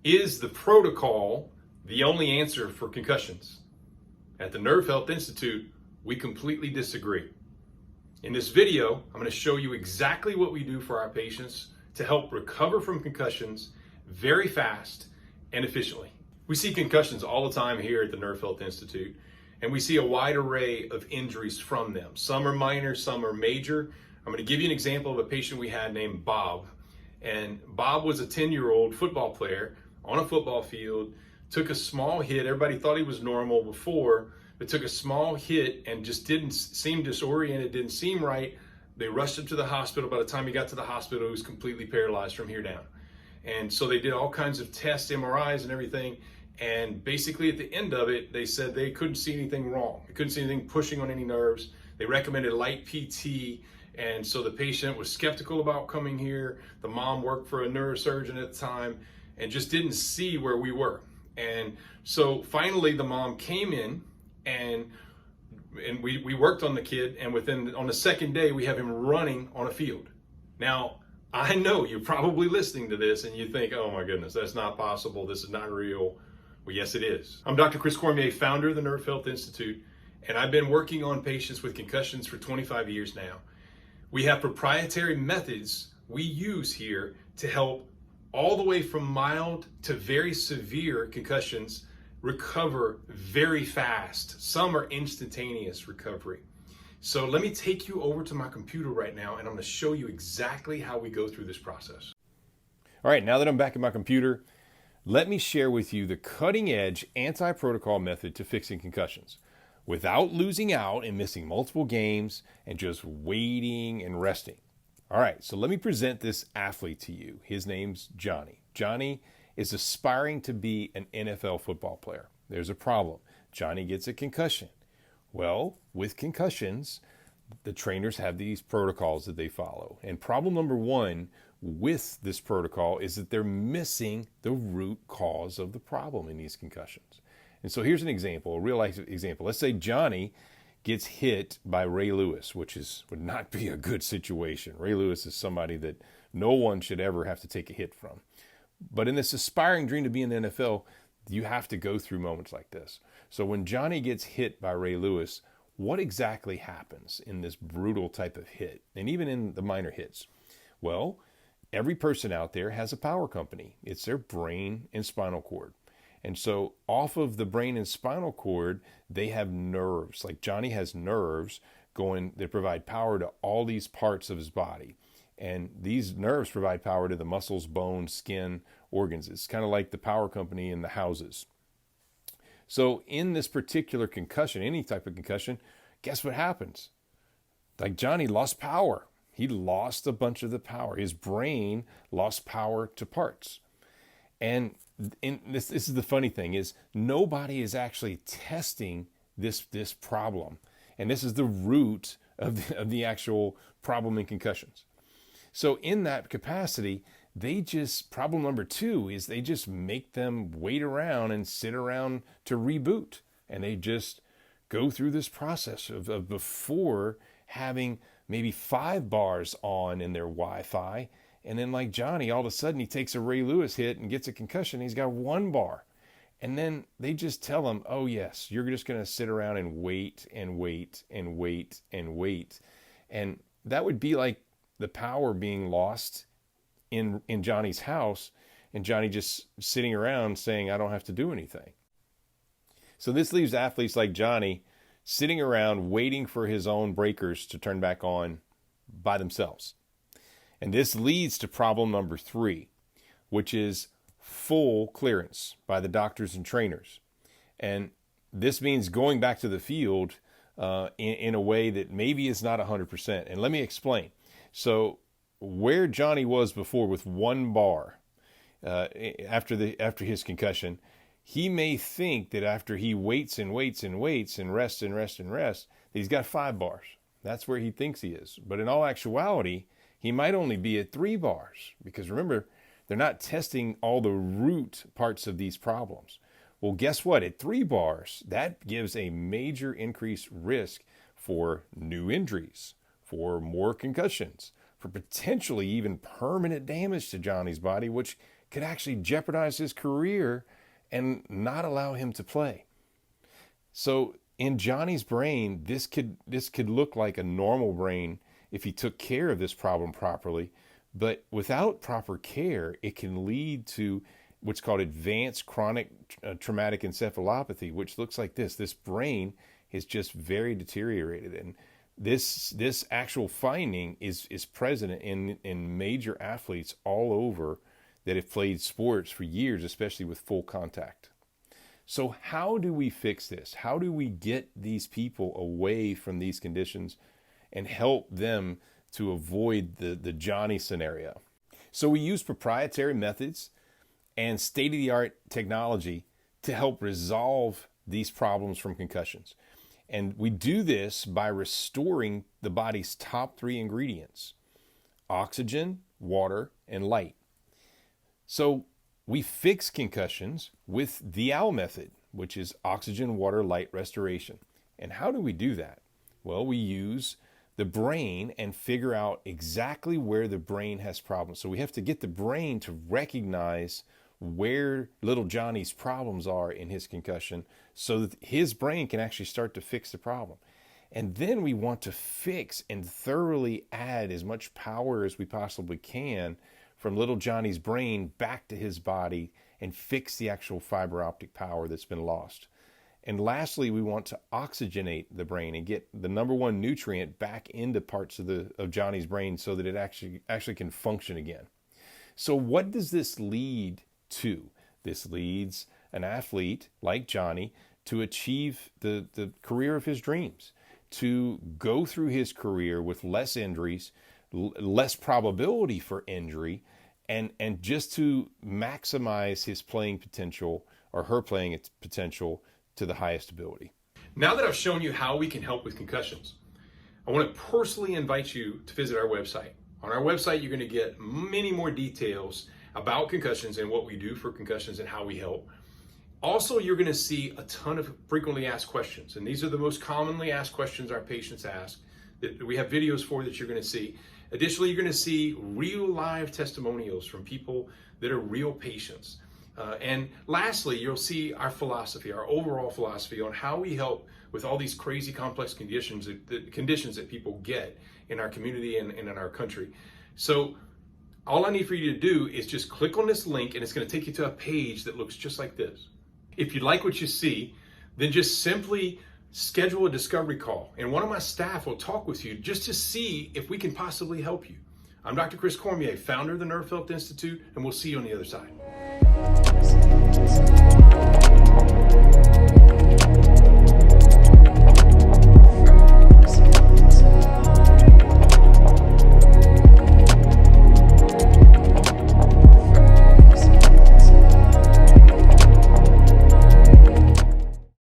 Is the protocol the only answer for concussions? At the Nerve Health Institute, we completely disagree. In this video, I'm going to show you exactly what we do for our patients to help recover from concussions very fast and efficiently. We see concussions all the time here at the Nerve Health Institute, and we see a wide array of injuries from them. Some are minor, some are major. I'm going to give you an example of a patient we had named Bob. And Bob was a 10-year-old football player on a football field, took a small hit. Everybody thought he was normal before, but took a small hit and just didn't seem disoriented, didn't seem right. They rushed him to the hospital. By the time he got to the hospital, he was completely paralyzed from here down. And so they did all kinds of tests, MRIs and everything. And basically at the end of it, they said they couldn't see anything wrong. They couldn't see anything pushing on any nerves. They recommended light PT. And so the patient was skeptical about coming here. The mom worked for a neurosurgeon at the time and just didn't see where we were. And so finally the mom came in and we worked on the kid, and on the second day we have him running on a field. Now, I know you're probably listening to this and you think, oh my goodness, that's not possible. This is not real. Well, yes, it is. I'm Dr. Chris Cormier, founder of the Nerve Health Institute, and I've been working on patients with concussions for 25 years now. We have proprietary methods we use here to help all the way from mild to very severe concussions recover very fast. Some are instantaneous recovery. So let me take you over to my computer right now, and I'm going to show you exactly how we go through this process. All right, now that I'm back at my computer, let me share with you the cutting-edge AntiProtocol method to fixing concussions without losing out and missing multiple games and just waiting and resting. All right, so let me present this athlete to you. His name's Johnny. Johnny is aspiring to be an NFL football player. There's a problem. Johnny gets a concussion. Well, with concussions, the trainers have these protocols that they follow. And problem number one with this protocol is that they're missing the root cause of the problem in these concussions. And so here's an example, a real life example. Let's say Johnny gets hit by Ray Lewis, which would not be a good situation. Ray Lewis is somebody that no one should ever have to take a hit from. But in this aspiring dream to be in the NFL, you have to go through moments like this. So when Johnny gets hit by Ray Lewis, what exactly happens in this brutal type of hit, and even in the minor hits? Well, every person out there has a power company. It's their brain and spinal cord. And so off of the brain and spinal cord, they have nerves. Like Johnny has nerves that provide power to all these parts of his body. And these nerves provide power to the muscles, bones, skin, organs. It's kind of like the power company in the houses. So in this particular concussion, any type of concussion, guess what happens? Like Johnny lost power. He lost a bunch of the power. His brain lost power to parts. And this is the funny thing, is nobody is actually testing this problem. And this is the root of the actual problem in concussions. So in that capacity, problem number two is they just make them wait around and sit around to reboot. And they just go through this process of before having maybe 5 bars on in their Wi-Fi. And then like Johnny, all of a sudden he takes a Ray Lewis hit and gets a concussion. He's got 1 bar. And then they just tell him, oh yes, you're just going to sit around and wait and wait and wait and wait. And that would be like the power being lost in Johnny's house, and Johnny just sitting around saying, I don't have to do anything. So this leaves athletes like Johnny sitting around waiting for his own breakers to turn back on by themselves. And this leads to problem number 3, which is full clearance by the doctors and trainers. And this means going back to the field in a way that maybe is not 100%. And let me explain. So where Johnny was before with 1 bar after his concussion, he may think that after he waits and waits and waits and rests and rests and rests, that he's got 5 bars. That's where he thinks he is. But in all actuality, he might only be at 3 bars, because remember, they're not testing all the root parts of these problems. Well, guess what? At 3 bars, that gives a major increased risk for new injuries, for more concussions, for potentially even permanent damage to Johnny's body, which could actually jeopardize his career and not allow him to play. So in Johnny's brain, this could look like a normal brain if he took care of this problem properly, but without proper care, it can lead to what's called advanced chronic traumatic encephalopathy, which looks like this. This brain is just very deteriorated, and this actual finding is present in major athletes all over that have played sports for years, especially with full contact. So how do we fix this? How do we get these people away from these conditions and help them to avoid the Johnny scenario? So we use proprietary methods and state-of-the-art technology to help resolve these problems from concussions. And we do this by restoring the body's top 3 ingredients: oxygen, water, and light. So we fix concussions with the OWL method, which is oxygen, water, light restoration. And how do we do that? Well, we use the brain and figure out exactly where the brain has problems. So we have to get the brain to recognize where little Johnny's problems are in his concussion so that his brain can actually start to fix the problem. And then we want to fix and thoroughly add as much power as we possibly can from little Johnny's brain back to his body and fix the actual fiber optic power that's been lost. And lastly, we want to oxygenate the brain and get the number one nutrient back into parts of Johnny's brain so that it actually can function again. So what does this lead to? This leads an athlete like Johnny to achieve the career of his dreams, to go through his career with less injuries, less probability for injury, and just to maximize his playing potential or her playing potential to the highest ability. Now that I've shown you how we can help with concussions, I want to personally invite you to visit our website. On our website, you're going to get many more details about concussions and what we do for concussions and how we help. Also, you're going to see a ton of frequently asked questions, and these are the most commonly asked questions our patients ask that we have videos for that you're going to see. Additionally, you're going to see real live testimonials from people that are real patients. And lastly, you'll see our philosophy, our overall philosophy on how we help with all these crazy complex conditions that people get in our community and in our country. So all I need for you to do is just click on this link, and it's going to take you to a page that looks just like this. If you like what you see, then just simply schedule a discovery call, and one of my staff will talk with you just to see if we can possibly help you. I'm Dr. Chris Cormier, founder of the Nerve Health Institute, and we'll see you on the other side.